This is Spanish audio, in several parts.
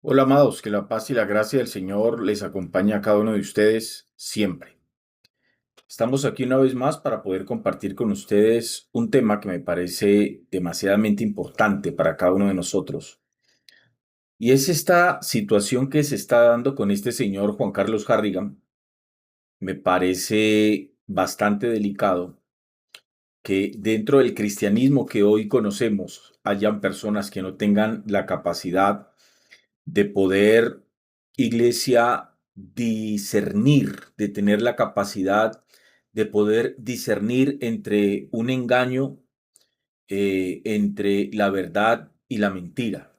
Hola amados, que la paz y la gracia del Señor les acompañe a cada uno de ustedes siempre. Estamos aquí una vez más para poder compartir con ustedes un tema que me parece demasiadamente importante para cada uno de nosotros. Y es esta situación que se está dando con este señor Juan Carlos Harrigan. Me parece bastante delicado que dentro del cristianismo que hoy conocemos hayan personas que no tengan la capacidad de poder, iglesia, discernir, de tener la capacidad de poder discernir entre un engaño, entre la verdad y la mentira.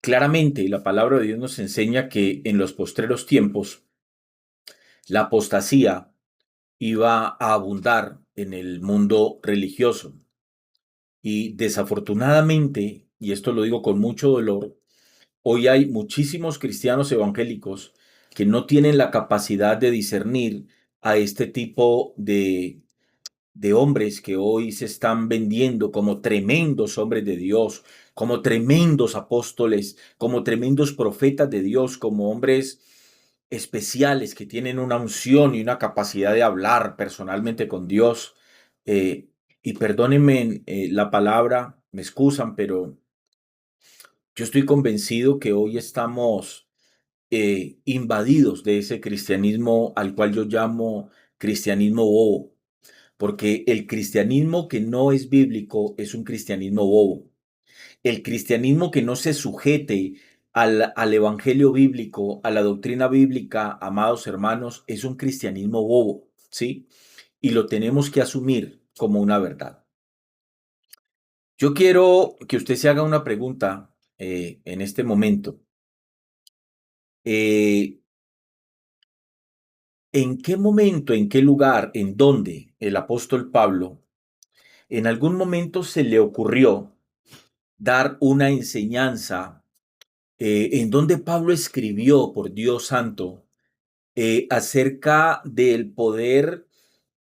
Claramente, la palabra de Dios nos enseña que en los postreros tiempos la apostasía iba a abundar en el mundo religioso. Y desafortunadamente, y esto lo digo con mucho dolor, hoy hay muchísimos cristianos evangélicos que no tienen la capacidad de discernir a este tipo de hombres que hoy se están vendiendo como tremendos hombres de Dios, como tremendos apóstoles, como tremendos profetas de Dios, como hombres especiales que tienen una unción y una capacidad de hablar personalmente con Dios. Eh, y perdónenme la palabra, me excusan, pero yo estoy convencido que hoy estamos invadidos de ese cristianismo al cual yo llamo cristianismo bobo, porque el cristianismo que no es bíblico es un cristianismo bobo. El cristianismo que no se sujete al evangelio bíblico, a la doctrina bíblica, amados hermanos, es un cristianismo bobo, ¿sí? Y lo tenemos que asumir como una verdad. Yo quiero que usted se haga una pregunta en este momento. Eh, ¿En qué momento, en qué lugar, en dónde el apóstol Pablo en algún momento se le ocurrió dar una enseñanza en donde Pablo escribió, por Dios santo, acerca del poder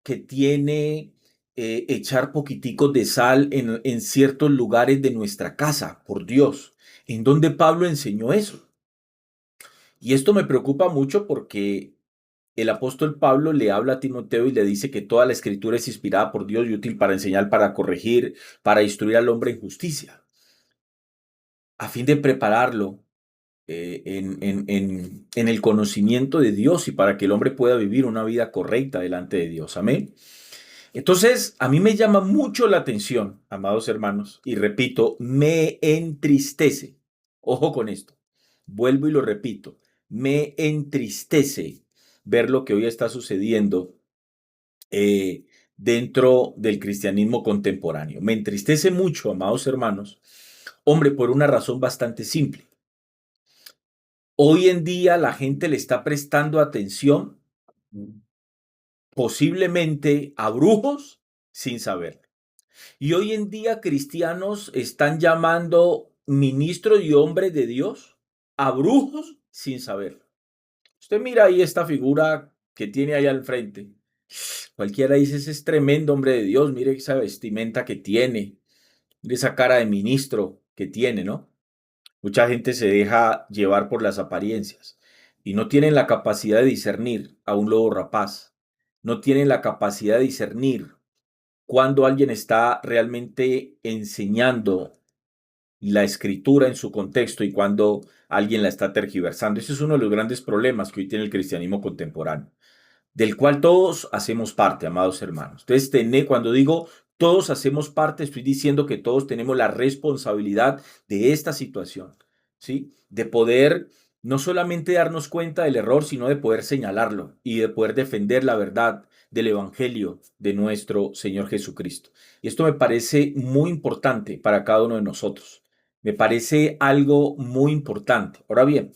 que tiene echar poquiticos de sal en ciertos lugares de nuestra casa, por Dios? ¿En dónde Pablo enseñó eso? Y esto me preocupa mucho porque el apóstol Pablo le habla a Timoteo y le dice que toda la escritura es inspirada por Dios y útil para enseñar, para corregir, para instruir al hombre en justicia, a fin de prepararlo en el conocimiento de Dios y para que el hombre pueda vivir una vida correcta delante de Dios. Amén. Entonces, a mí me llama mucho la atención, amados hermanos, y repito, me entristece. Ojo con esto. Vuelvo y lo repito. Me entristece ver lo que hoy está sucediendo eh, dentro del cristianismo contemporáneo. Me entristece mucho, amados hermanos, hombre, por una razón bastante simple. Hoy en día la gente le está prestando atención posiblemente a brujos sin saber. Y hoy en día cristianos están llamando ministros y hombres de Dios a brujos sin saber. Usted mira ahí esta figura que tiene ahí al frente. Cualquiera dice, ese es tremendo hombre de Dios, mire esa vestimenta que tiene, mire esa cara de ministro que tiene, ¿no? Mucha gente se deja llevar por las apariencias y no tienen la capacidad de discernir a un lobo rapaz. No tienen la capacidad de discernir cuando alguien está realmente enseñando la escritura en su contexto y cuando alguien la está tergiversando. Ese es uno de los grandes problemas que hoy tiene el cristianismo contemporáneo, del cual todos hacemos parte, amados hermanos. Entonces, cuando digo todos hacemos parte, estoy diciendo que todos tenemos la responsabilidad de esta situación, ¿sí? De poder no solamente darnos cuenta del error, sino de poder señalarlo y de poder defender la verdad del Evangelio de nuestro Señor Jesucristo. Y esto me parece muy importante para cada uno de nosotros. Me parece algo muy importante. Ahora bien,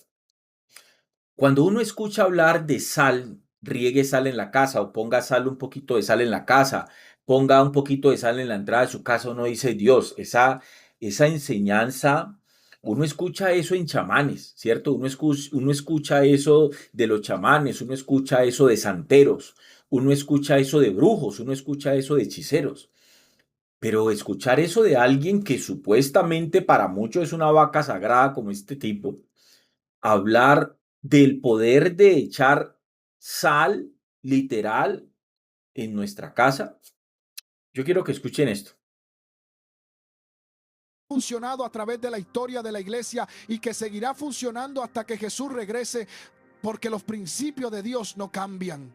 cuando uno escucha hablar de sal, riegue sal en la casa o ponga sal, un poquito de sal en la casa, ponga un poquito de sal en la entrada de su casa, uno dice, Dios, esa enseñanza, uno escucha eso en chamanes, ¿cierto? Uno escucha eso de los chamanes, uno escucha eso de santeros, uno escucha eso de brujos, uno escucha eso de hechiceros. Pero escuchar eso de alguien que supuestamente para muchos es una vaca sagrada como este tipo, hablar del poder de echar sal literal en nuestra casa. Yo quiero que escuchen esto. Funcionado a través de la historia de la iglesia y que seguirá funcionando hasta que Jesús regrese, porque los principios de Dios no cambian.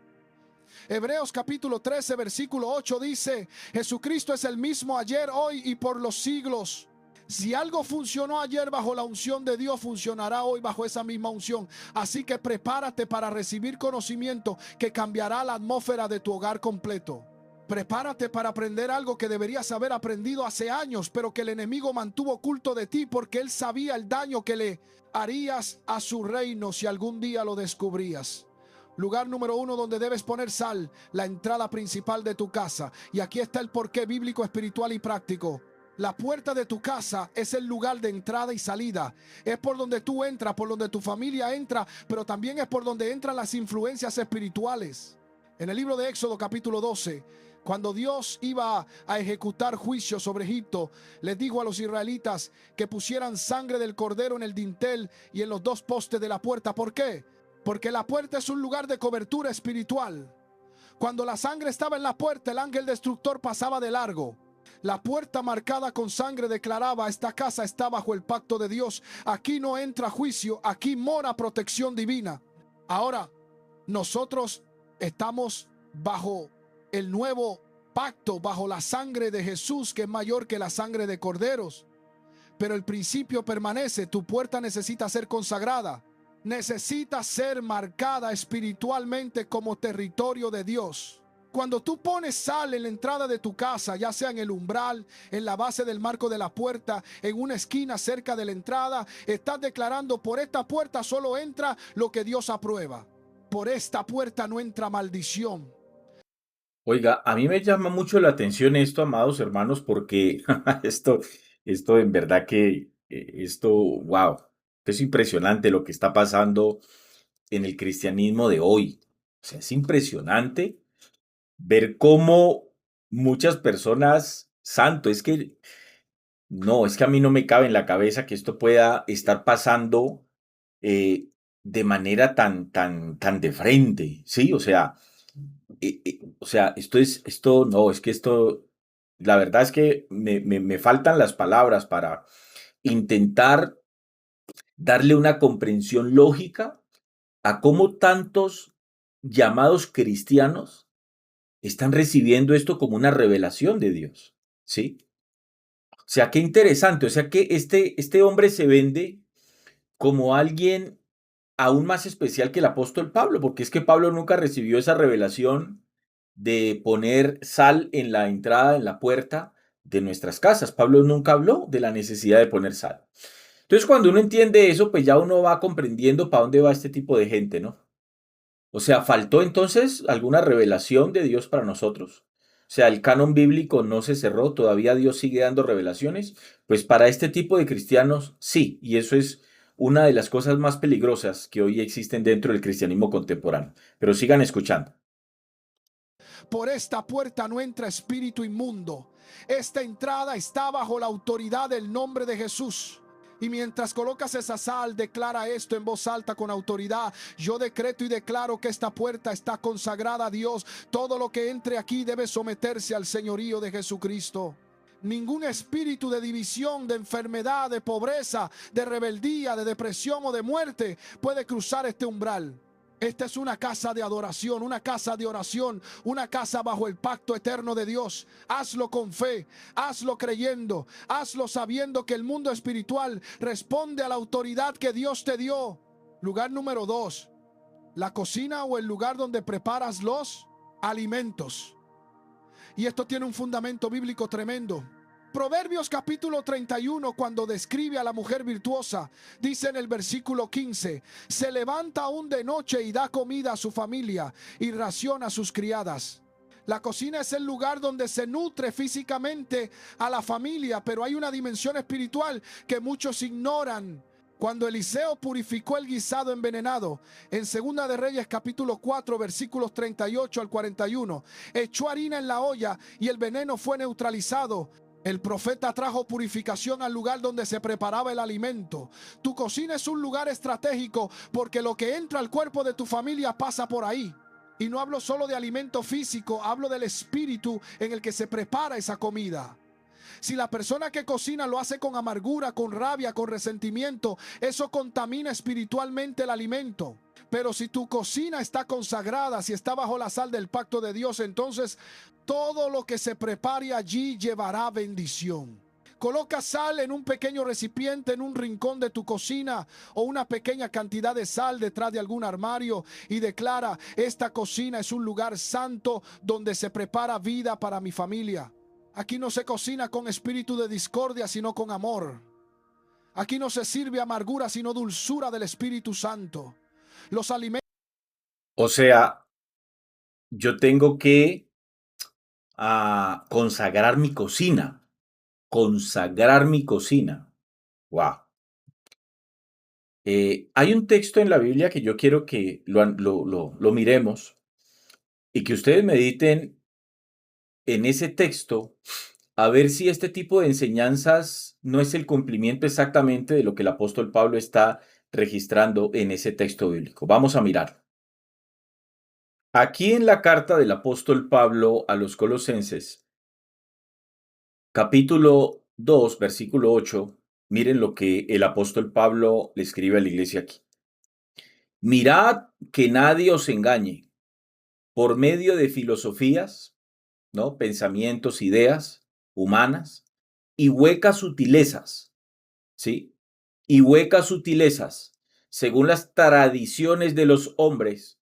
Hebreos capítulo 13 versículo 8 dice: Jesucristo es el mismo ayer, hoy y por los siglos. Si algo funcionó ayer bajo la unción de Dios, funcionará hoy bajo esa misma unción. Así que prepárate para recibir conocimiento que cambiará la atmósfera de tu hogar completo. Prepárate para aprender algo que deberías haber aprendido hace años, pero que el enemigo mantuvo oculto de ti porque él sabía el daño que le harías a su reino si algún día lo descubrías. Lugar número 1 donde debes poner sal: la entrada principal de tu casa. Y aquí está el porqué bíblico, espiritual y práctico. La puerta de tu casa es el lugar de entrada y salida. Es por donde tú entras, por donde tu familia entra, pero también es por donde entran las influencias espirituales. En el libro de Éxodo capítulo 12, cuando Dios iba a ejecutar juicio sobre Egipto, les dijo a los israelitas que pusieran sangre del cordero en el dintel y en los dos postes de la puerta. ¿Por qué? Porque la puerta es un lugar de cobertura espiritual. Cuando la sangre estaba en la puerta, el ángel destructor pasaba de largo. La puerta marcada con sangre declaraba: esta casa está bajo el pacto de Dios. Aquí no entra juicio, aquí mora protección divina. Ahora, nosotros estamos bajo el nuevo pacto, bajo la sangre de Jesús, que es mayor que la sangre de corderos. Pero el principio permanece. Tu puerta necesita ser consagrada. Necesita ser marcada espiritualmente como territorio de Dios. Cuando tú pones sal en la entrada de tu casa, ya sea en el umbral, en la base del marco de la puerta, en una esquina cerca de la entrada, estás declarando: por esta puerta solo entra lo que Dios aprueba. Por esta puerta no entra maldición. Oiga, a mí me llama mucho la atención esto, amados hermanos, porque esto en verdad que, wow, es impresionante lo que está pasando en el cristianismo de hoy. O sea, es impresionante ver cómo muchas personas, santo, es que no, es que a mí no me cabe en la cabeza que esto pueda estar pasando eh, de manera tan de frente, ¿sí? O sea, esto, no, es que esto, la verdad es que me faltan las palabras para intentar darle una comprensión lógica a cómo tantos llamados cristianos están recibiendo esto como una revelación de Dios, ¿sí? O sea, qué interesante, o sea que este hombre se vende como alguien aún más especial que el apóstol Pablo, porque es que Pablo nunca recibió esa revelación de poner sal en la entrada, en la puerta de nuestras casas. Pablo nunca habló de la necesidad de poner sal. Entonces, cuando uno entiende eso, pues ya uno va comprendiendo para dónde va este tipo de gente, ¿no? O sea, ¿faltó entonces alguna revelación de Dios para nosotros? O sea, el canon bíblico no se cerró, todavía Dios sigue dando revelaciones. Pues para este tipo de cristianos, sí, y eso es una de las cosas más peligrosas que hoy existen dentro del cristianismo contemporáneo. Pero sigan escuchando. Por esta puerta no entra espíritu inmundo. Esta entrada está bajo la autoridad del nombre de Jesús. Y mientras colocas esa sal, declara esto en voz alta con autoridad: yo decreto y declaro que esta puerta está consagrada a Dios. Todo lo que entre aquí debe someterse al señorío de Jesucristo. Ningún espíritu de división, de enfermedad, de pobreza, de rebeldía, de depresión o de muerte puede cruzar este umbral. Esta es una casa de adoración, una casa de oración, una casa bajo el pacto eterno de Dios. Hazlo con fe, hazlo creyendo, hazlo sabiendo que el mundo espiritual responde a la autoridad que Dios te dio. Lugar número 2, la cocina o el lugar donde preparas los alimentos. Y esto tiene un fundamento bíblico tremendo. Proverbios capítulo 31, cuando describe a la mujer virtuosa, dice en el versículo 15: se levanta aún de noche y da comida a su familia y ración a sus criadas. La cocina es el lugar donde se nutre físicamente a la familia, pero hay una dimensión espiritual que muchos ignoran. Cuando Eliseo purificó el guisado envenenado, en Segunda de Reyes capítulo 4 versículos 38 al 41, echó harina en la olla y el veneno fue neutralizado. El profeta trajo purificación al lugar donde se preparaba el alimento. Tu cocina es un lugar estratégico porque lo que entra al cuerpo de tu familia pasa por ahí. Y no hablo solo de alimento físico, hablo del espíritu en el que se prepara esa comida. Si la persona que cocina lo hace con amargura, con rabia, con resentimiento, eso contamina espiritualmente el alimento. Pero si tu cocina está consagrada, si está bajo la sal del pacto de Dios, entonces todo lo que se prepare allí llevará bendición. Coloca sal en un pequeño recipiente en un rincón de tu cocina o una pequeña cantidad de sal detrás de algún armario y declara: esta cocina es un lugar santo donde se prepara vida para mi familia. Aquí no se cocina con espíritu de discordia, sino con amor. Aquí no se sirve amargura, sino dulzura del Espíritu Santo. Los alimentos. O sea, yo tengo que consagrar mi cocina. Consagrar mi cocina. Wow. Hay un texto en la Biblia que yo quiero que lo miremos y que ustedes mediten en ese texto, a ver si este tipo de enseñanzas no es el cumplimiento exactamente de lo que el apóstol Pablo está registrando en ese texto bíblico. Vamos a mirar. Aquí en la carta del apóstol Pablo a los Colosenses, capítulo 2, versículo 8, miren lo que el apóstol Pablo le escribe a la iglesia aquí. Mirad que nadie os engañe por medio de filosofías, ¿no? Pensamientos, ideas humanas y huecas sutilezas, ¿sí? Y huecas sutilezas, según las tradiciones de los hombres,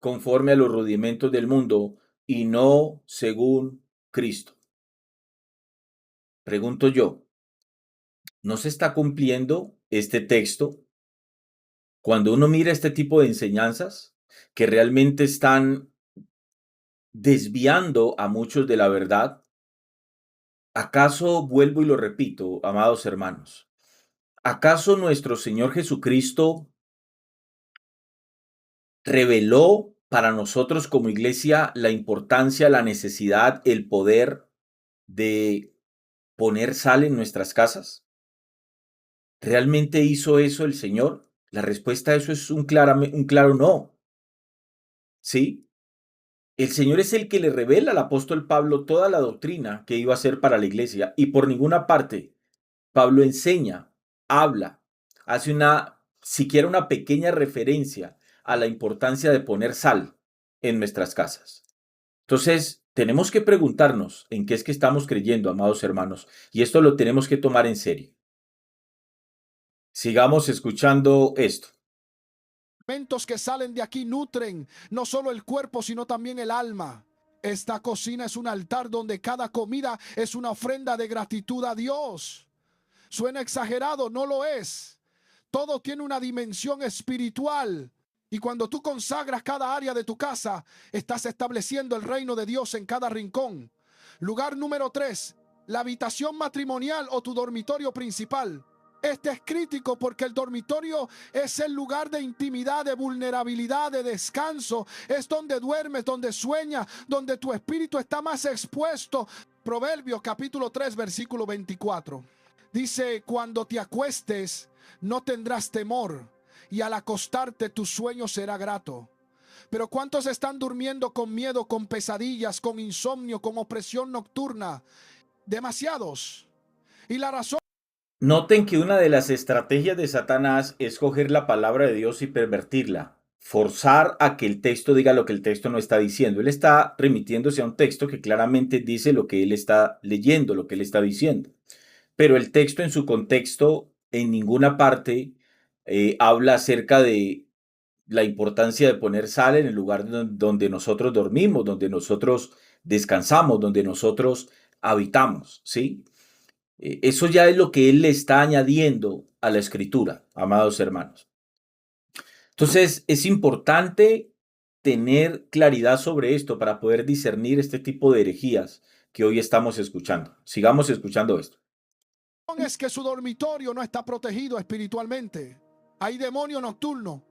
conforme a los rudimentos del mundo y no según Cristo. Pregunto yo, ¿no se está cumpliendo este texto cuando uno mira este tipo de enseñanzas que realmente están desviando a muchos de la verdad? ¿Acaso, vuelvo y lo repito, amados hermanos, acaso nuestro Señor Jesucristo reveló para nosotros como iglesia la importancia, la necesidad, el poder de poner sal en nuestras casas? ¿Realmente hizo eso el Señor? La respuesta a eso es un claro no. ¿Sí? El Señor es el que le revela al apóstol Pablo toda la doctrina que iba a ser para la iglesia, y por ninguna parte Pablo enseña, habla, hace siquiera una pequeña referencia a la importancia de poner sal en nuestras casas. Entonces, tenemos que preguntarnos en qué es que estamos creyendo, amados hermanos, y esto lo tenemos que tomar en serio. Sigamos escuchando esto. Alimentos que salen de aquí nutren no solo el cuerpo, sino también el alma. Esta cocina es un altar donde cada comida es una ofrenda de gratitud a Dios. Suena exagerado, no lo es. Todo tiene una dimensión espiritual. Y cuando tú consagras cada área de tu casa, estás estableciendo el reino de Dios en cada rincón. Lugar número 3, la habitación matrimonial o tu dormitorio principal. Este es crítico porque el dormitorio es el lugar de intimidad, de vulnerabilidad, de descanso. Es donde duermes, donde sueñas, donde tu espíritu está más expuesto. Proverbios capítulo 3, versículo 24. Dice: cuando te acuestes, no tendrás temor, y al acostarte tu sueño será grato. Pero ¿cuántos están durmiendo con miedo, con pesadillas, con insomnio, con opresión nocturna? Demasiados. Y la razón... Noten que una de las estrategias de Satanás es coger la palabra de Dios y pervertirla, forzar a que el texto diga lo que el texto no está diciendo. Él está remitiéndose a un texto que claramente dice lo que él está leyendo, lo que él está diciendo. Pero el texto en su contexto en ninguna parte habla acerca de la importancia de poner sal en el lugar donde nosotros dormimos, donde nosotros descansamos, donde nosotros habitamos, ¿sí? Eso ya es lo que él le está añadiendo a la escritura, amados hermanos. Entonces, es importante tener claridad sobre esto para poder discernir este tipo de herejías que hoy estamos escuchando. Sigamos escuchando esto. es que su dormitorio no está protegido espiritualmente. Hay demonio nocturno,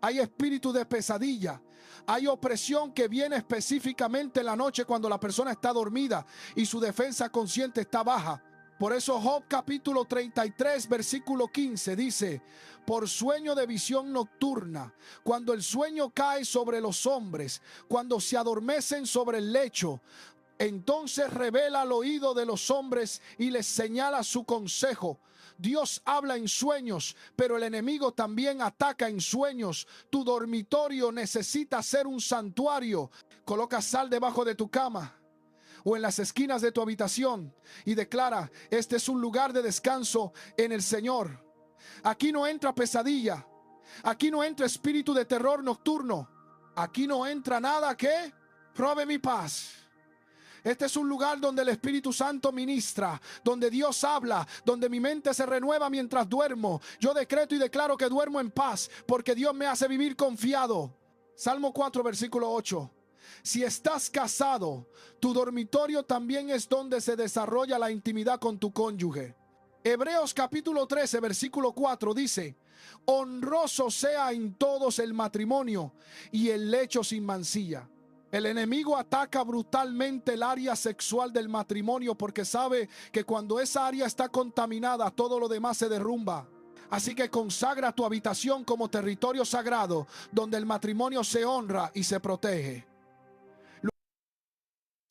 hay espíritu de pesadilla, hay opresión que viene específicamente en la noche cuando la persona está dormida y su defensa consciente está baja. Por eso Job capítulo 33 versículo 15 dice: por sueño de visión nocturna, cuando el sueño cae sobre los hombres, cuando se adormecen sobre el lecho, entonces revela al oído de los hombres y les señala su consejo. Dios habla en sueños, pero el enemigo también ataca en sueños. Tu dormitorio necesita ser un santuario. Coloca sal debajo de tu cama o en las esquinas de tu habitación y declara: este es un lugar de descanso en el Señor. Aquí no entra pesadilla, aquí no entra espíritu de terror nocturno, aquí no entra nada que robe mi paz. Este es un lugar donde el Espíritu Santo ministra, donde Dios habla, donde mi mente se renueva mientras duermo. Yo decreto y declaro que duermo en paz porque Dios me hace vivir confiado. Salmo 4 versículo 8. Si estás casado, tu dormitorio también es donde se desarrolla la intimidad con tu cónyuge. Hebreos capítulo 13 versículo 4 dice: honroso sea en todos el matrimonio y el lecho sin mancilla. El enemigo ataca brutalmente el área sexual del matrimonio porque sabe que cuando esa área está contaminada, todo lo demás se derrumba. Así que consagra tu habitación como territorio sagrado donde el matrimonio se honra y se protege.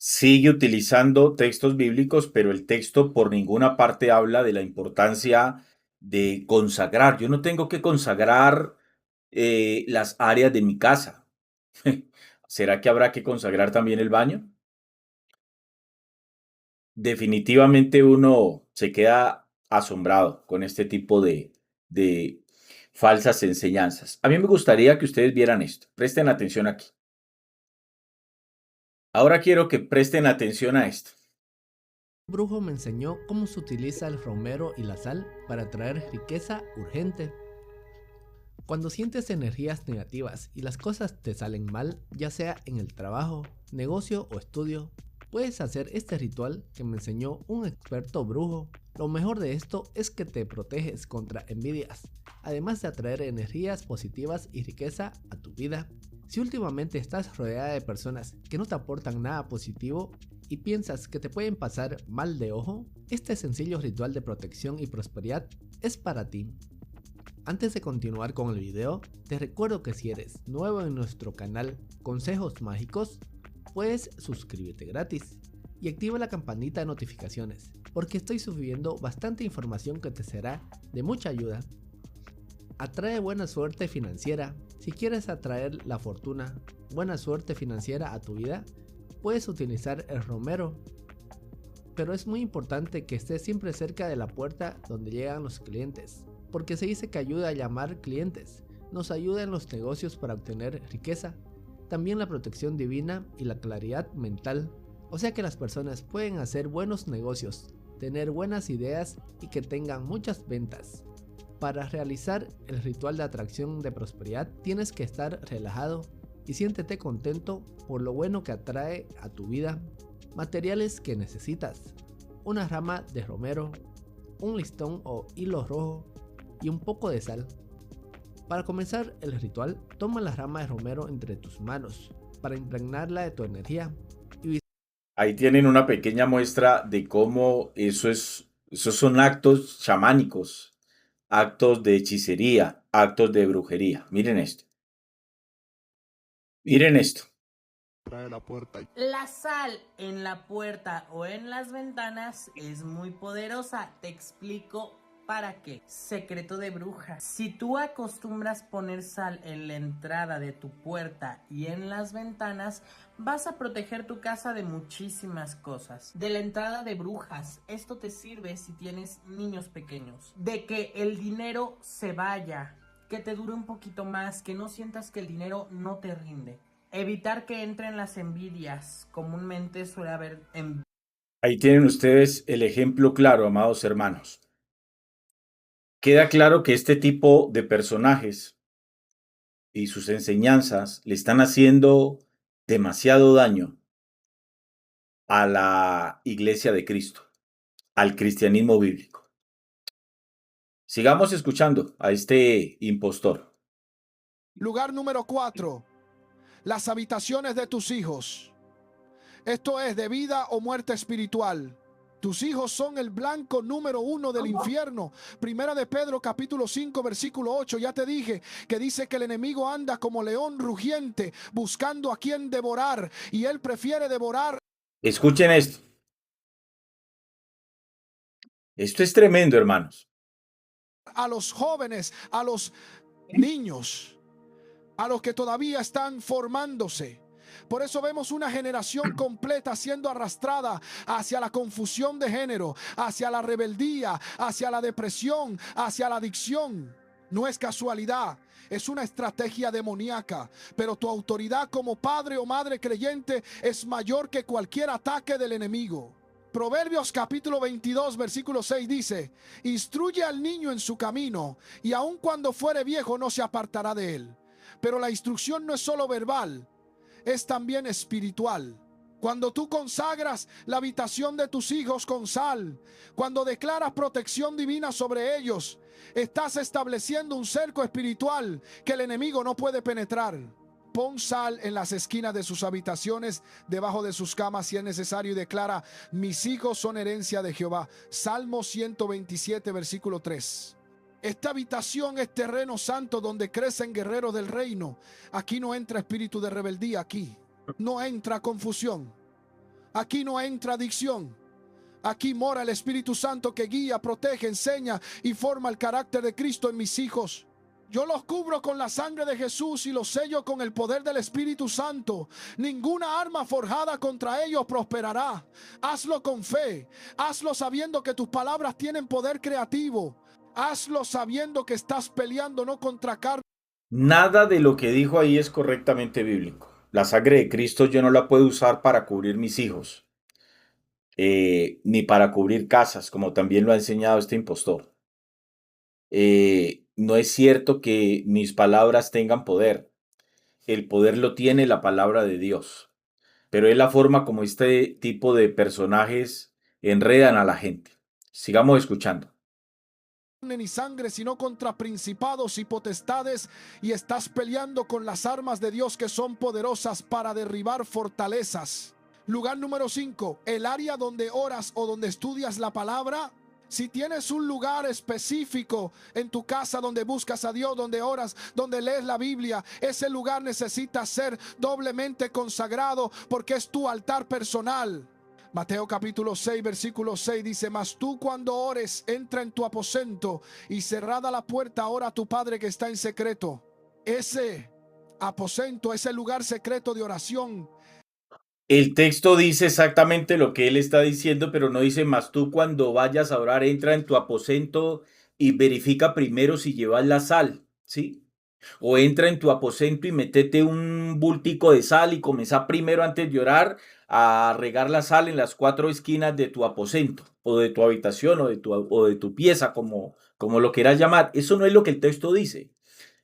Sigue utilizando textos bíblicos, pero el texto por ninguna parte habla de la importancia de consagrar. Yo no tengo que consagrar las áreas de mi casa. ¿Será que habrá que consagrar también el baño? Definitivamente uno se queda asombrado con este tipo de falsas enseñanzas. A mí me gustaría que ustedes vieran esto. Presten atención aquí. Ahora quiero que presten atención a esto. Un brujo me enseñó cómo se utiliza el romero y la sal para traer riqueza urgente. Cuando sientes energías negativas y las cosas te salen mal, ya sea en el trabajo, negocio o estudio, puedes hacer este ritual que me enseñó un experto brujo. Lo mejor de esto es que te proteges contra envidias, además de atraer energías positivas y riqueza a tu vida. Si últimamente estás rodeada de personas que no te aportan nada positivo y piensas que te pueden pasar mal de ojo, este sencillo ritual de protección y prosperidad es para ti. Antes de continuar con el video, te recuerdo que si eres nuevo en nuestro canal Consejos Mágicos, puedes suscribirte gratis y activa la campanita de notificaciones, porque estoy subiendo bastante información que te será de mucha ayuda. Atrae buena suerte financiera. Si quieres atraer la fortuna, buena suerte financiera a tu vida, puedes utilizar el romero. Pero es muy importante que estés siempre cerca de la puerta donde llegan los clientes, porque se dice que ayuda a llamar clientes, nos ayuda en los negocios para obtener riqueza, también la protección divina y la claridad mental. O sea que las personas pueden hacer buenos negocios, tener buenas ideas y que tengan muchas ventas. Para realizar el ritual de atracción de prosperidad tienes que estar relajado y siéntete contento por lo bueno que atrae a tu vida. Materiales que necesitas: una rama de romero, un listón o hilo rojo y un poco de sal. Para comenzar el ritual, toma la rama de romero entre tus manos para impregnarla de tu energía. Ahí tienen una pequeña muestra de cómo esos son actos chamánicos, actos de hechicería, actos de brujería. Miren esto. Miren esto. La sal en la puerta o en las ventanas es muy poderosa. Te explico para qué. Secreto de bruja. Si tú acostumbras poner sal en la entrada de tu puerta y en las ventanas, vas a proteger tu casa de muchísimas cosas. De la entrada de brujas. Esto te sirve si tienes niños pequeños. De que el dinero se vaya, que te dure un poquito más, que no sientas que el dinero no te rinde. Evitar que entren las envidias. Comúnmente suele haber envidia. Ahí tienen ustedes el ejemplo claro, amados hermanos. Queda claro que este tipo de personajes y sus enseñanzas le están haciendo demasiado daño a la iglesia de Cristo, al cristianismo bíblico. Sigamos escuchando a este impostor. Lugar número 4. Las habitaciones de tus hijos. Esto es de vida o muerte espiritual. Tus hijos son el blanco número 1 del infierno. Primera de Pedro capítulo 5 versículo 8. Ya te dije que dice que el enemigo anda como león rugiente buscando a quien devorar, y él prefiere devorar. Escuchen esto. Esto es tremendo, hermanos. A los jóvenes, a los niños, a los que todavía están formándose. Por eso vemos una generación completa siendo arrastrada hacia la confusión de género, hacia la rebeldía, hacia la depresión, hacia la adicción. No es casualidad, es una estrategia demoníaca, pero tu autoridad como padre o madre creyente es mayor que cualquier ataque del enemigo. Proverbios capítulo 22 versículo 6 dice: instruye al niño en su camino, y aun cuando fuere viejo no se apartará de él. Pero la instrucción no es solo verbal, es también espiritual. Cuando tú consagras la habitación de tus hijos con sal, cuando declaras protección divina sobre ellos, estás estableciendo un cerco espiritual que el enemigo no puede penetrar. Pon sal en las esquinas de sus habitaciones, debajo de sus camas si es necesario, y declara: mis hijos son herencia de Jehová. Salmo 127 versículo 3. Esta habitación es terreno santo donde crecen guerreros del reino. Aquí no entra espíritu de rebeldía, aquí no entra confusión, aquí no entra adicción. Aquí mora el Espíritu Santo que guía, protege, enseña y forma el carácter de Cristo en mis hijos. Yo los cubro con la sangre de Jesús y los sello con el poder del Espíritu Santo. Ninguna arma forjada contra ellos prosperará. Hazlo con fe, hazlo sabiendo que tus palabras tienen poder creativo. Hazlo sabiendo que estás peleando no contra carne. Nada de lo que dijo ahí es correctamente bíblico. La sangre de Cristo yo no la puedo usar para cubrir mis hijos, ni para cubrir casas, como también lo ha enseñado este impostor. No es cierto que mis palabras tengan poder. El poder lo tiene la palabra de Dios. Pero es la forma como este tipo de personajes enredan a la gente. Sigamos escuchando. Ni sangre, sino contra principados y potestades, y estás peleando con las armas de Dios que son poderosas para derribar fortalezas. Lugar número 5, el área donde oras o donde estudias la palabra. Si tienes un lugar específico en tu casa donde buscas a Dios, donde oras, donde lees la Biblia, ese lugar necesita ser doblemente consagrado porque es tu altar personal. Mateo capítulo 6 versículo 6 dice: mas tú cuando ores, entra en tu aposento y cerrada la puerta, ora a tu Padre que está en secreto. Ese aposento, ese lugar secreto de oración. El texto dice exactamente lo que él está diciendo, pero no dice: mas tú cuando vayas a orar, entra en tu aposento y verifica primero si llevas la sal, ¿sí? O entra en tu aposento y metete un bultico de sal y comenzá primero, antes de orar, a regar la sal en las 4 esquinas de tu aposento, o de tu habitación, o de tu pieza, como lo quieras llamar. Eso no es lo que el texto dice.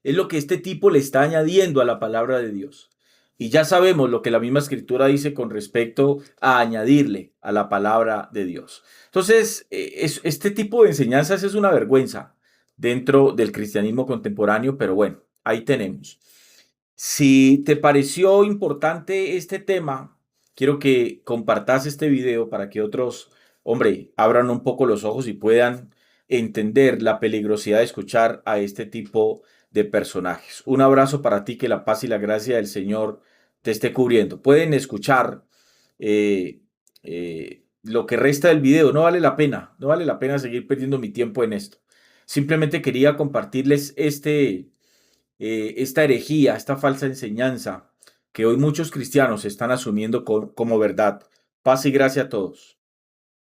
Es lo que este tipo le está añadiendo a la palabra de Dios. Y ya sabemos lo que la misma escritura dice con respecto a añadirle a la palabra de Dios. Entonces, este tipo de enseñanzas es una vergüenza dentro del cristianismo contemporáneo, pero bueno, ahí tenemos. Si te pareció importante este tema, quiero que compartas este video para que otros, hombre, abran un poco los ojos y puedan entender la peligrosidad de escuchar a este tipo de personajes. Un abrazo para ti, que la paz y la gracia del Señor te esté cubriendo. Pueden escuchar lo que resta del video. No vale la pena seguir perdiendo mi tiempo en esto. Simplemente quería compartirles esta herejía, esta falsa enseñanza que hoy muchos cristianos están asumiendo como verdad. Paz y gracia a todos.